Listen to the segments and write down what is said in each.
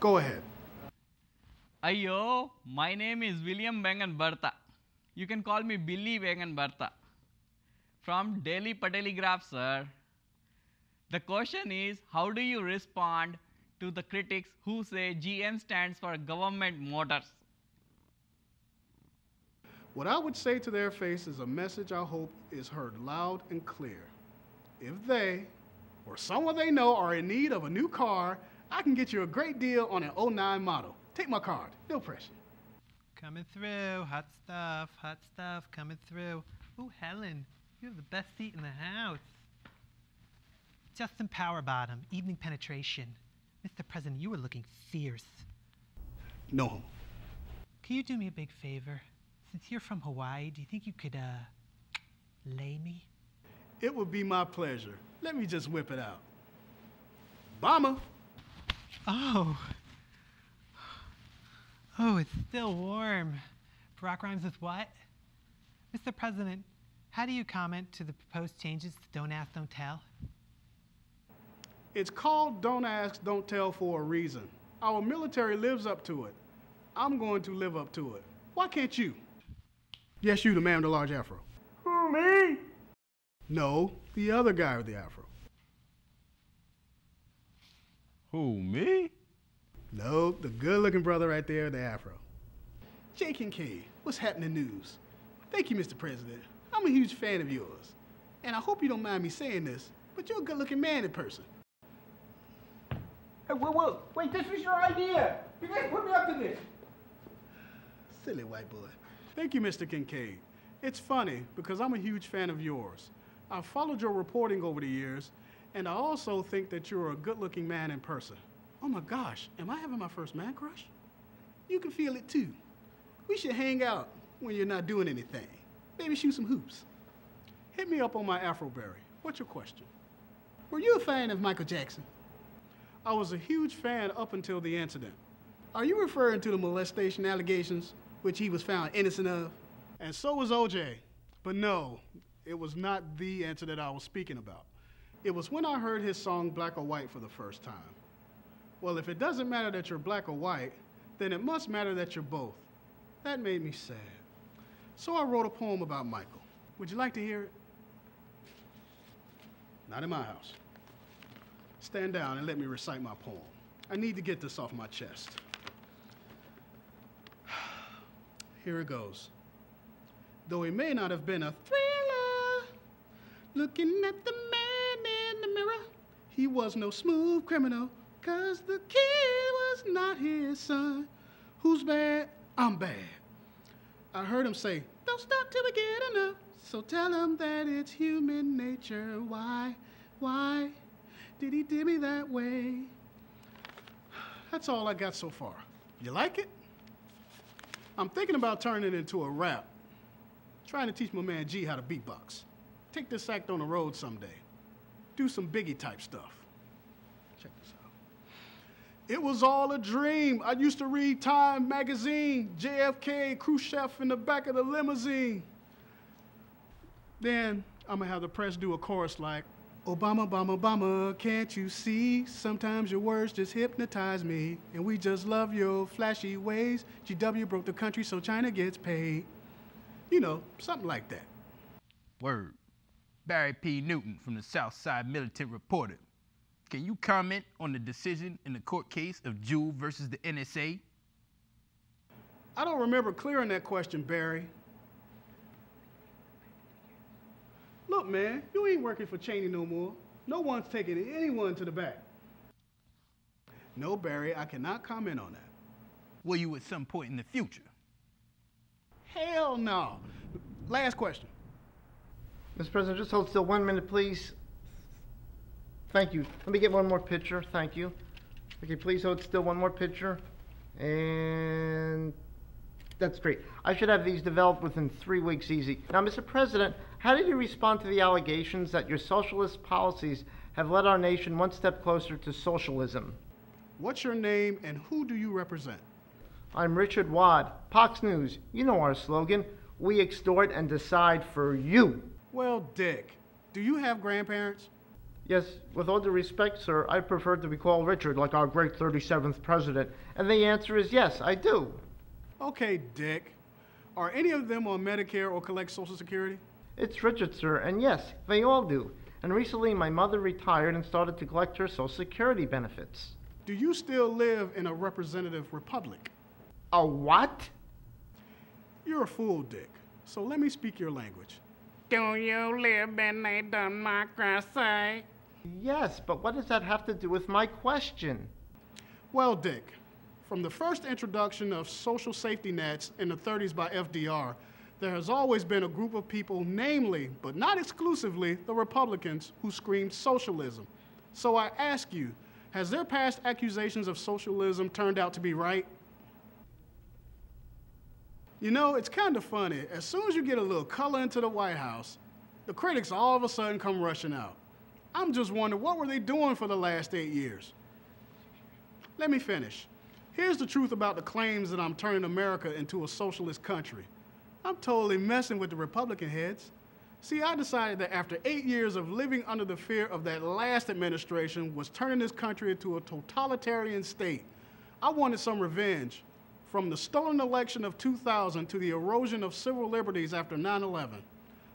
Go ahead. Ayo, my name is William Bengan Bertha. You can call me Billy Bengan Bertha. From Daily Pateligraph, sir. The question is, how do you respond to the critics who say GM stands for Government Motors? What I would say to their face is a message I hope is heard loud and clear. If they, or someone they know, are in need of a new car, I can get you a great deal on an '09 model. Take my card, no pressure. Coming through, hot stuff, coming through. Ooh, Helen, you have the best seat in the house. Justin Powerbottom, evening penetration. Mr. President, you were looking fierce. No homo. Can you do me a big favor? Since you're from Hawaii, do you think you could, lay me? It would be my pleasure. Let me just whip it out. Bomber. Oh. Oh, it's still warm. Barack rhymes with what? Mr. President, how do you comment to the proposed changes to Don't Ask, Don't Tell? It's called Don't Ask, Don't Tell for a reason. Our military lives up to it. I'm going to live up to it. Why can't you? Yes, you, the man with the large afro. Who, me? No, the other guy with the afro. Who, me? No, the good-looking brother right there with the afro. Jay Kincaid, what's happening news? Thank you, Mr. President. I'm a huge fan of yours. And I hope you don't mind me saying this, but you're a good-looking man in person. Hey, whoa, wait, this was your idea. You guys put me up to this. Silly white boy. Thank you, Mr. Kincaid. It's funny because I'm a huge fan of yours. I've followed your reporting over the years, and I also think that you're a good-looking man in person. Oh my gosh, am I having my first man crush? You can feel it too. We should hang out when you're not doing anything. Maybe shoot some hoops. Hit me up on my Afroberry. What's your question? Were you a fan of Michael Jackson? I was a huge fan up until the incident. Are you referring to the molestation allegations, which he was found innocent of? And so was OJ. But no, it was not the incident I was speaking about. It was when I heard his song Black or White for the first time. Well, if it doesn't matter that you're black or white, then it must matter that you're both. That made me sad. So I wrote a poem about Michael. Would you like to hear it? Not in my house. Stand down and let me recite my poem. I need to get this off my chest. Here it goes. Though he may not have been a thriller, looking at the man in the mirror, he was no smooth criminal, 'cause the kid was not his son. Who's bad? I'm bad. I heard him say, don't stop till we get enough. So tell him that it's human nature. Why did he do me that way? That's all I got so far. You like it? I'm thinking about turning it into a rap. Trying to teach my man G how to beatbox. Take this act on the road someday. Do some Biggie type stuff. Check this out. It was all a dream. I used to read Time magazine, JFK, Khrushchev in the back of the limousine. Then I'm gonna have the press do a chorus like, Obama, Obama, Obama, can't you see? Sometimes your words just hypnotize me, and we just love your flashy ways. GW broke the country so China gets paid. You know, something like that. Word. Barry P. Newton from the Southside Militant Reporter. Can you comment on the decision in the court case of Juul versus the NSA? I don't remember clearing that question, Barry. Look, man, you ain't working for Cheney no more. No one's taking anyone to the back. No, Barry, I cannot comment on that. Will you at some point in the future? Hell no. Last question. Mr. President, just hold still 1 minute, please. Thank you. Let me get one more picture. Thank you. Okay, please hold still one more picture. And that's great. I should have these developed within 3 weeks easy. Now, Mr. President, how did you respond to the allegations that your socialist policies have led our nation one step closer to socialism? What's your name and who do you represent? I'm Richard Wad, Fox News. You know our slogan, we extort and decide for you. Well, Dick, do you have grandparents? Yes, with all due respect, sir, I prefer to be called Richard, like our great 37th president. And the answer is yes, I do. Okay, Dick. Are any of them on Medicare or collect Social Security? It's Richard, sir, and yes, they all do. And recently my mother retired and started to collect her Social Security benefits. Do you still live in a representative republic? A what? You're a fool, Dick. So let me speak your language. Do you live in a democracy? Yes, but what does that have to do with my question? Well, Dick, from the first introduction of social safety nets in the 30s by FDR, there has always been a group of people, namely, but not exclusively, the Republicans, who screamed socialism. So I ask you, has their past accusations of socialism turned out to be right? You know, it's kind of funny. As soon as you get a little color into the White House, the critics all of a sudden come rushing out. I'm just wondering, what were they doing for the last 8 years? Let me finish. Here's the truth about the claims that I'm turning America into a socialist country. I'm totally messing with the Republican heads. See, I decided that after 8 years of living under the fear of that last administration was turning this country into a totalitarian state. I wanted some revenge. From the stolen election of 2000 to the erosion of civil liberties after 9/11.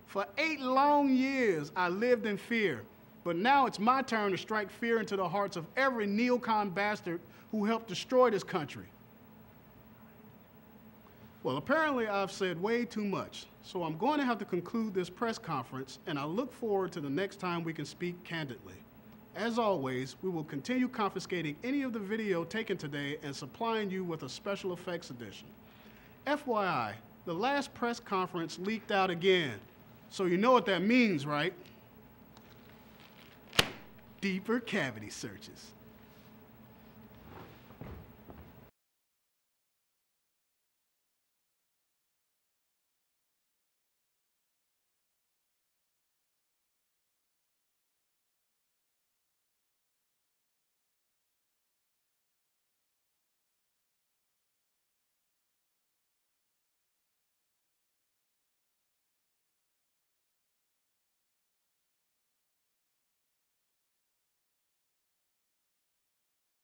For 8 long years, I lived in fear. But now it's my turn to strike fear into the hearts of every neocon bastard who helped destroy this country. Well, apparently I've said way too much, so I'm going to have to conclude this press conference, and I look forward to the next time we can speak candidly. As always, we will continue confiscating any of the video taken today and supplying you with a special effects edition. FYI, the last press conference leaked out again, so you know what that means, right? Deeper cavity searches.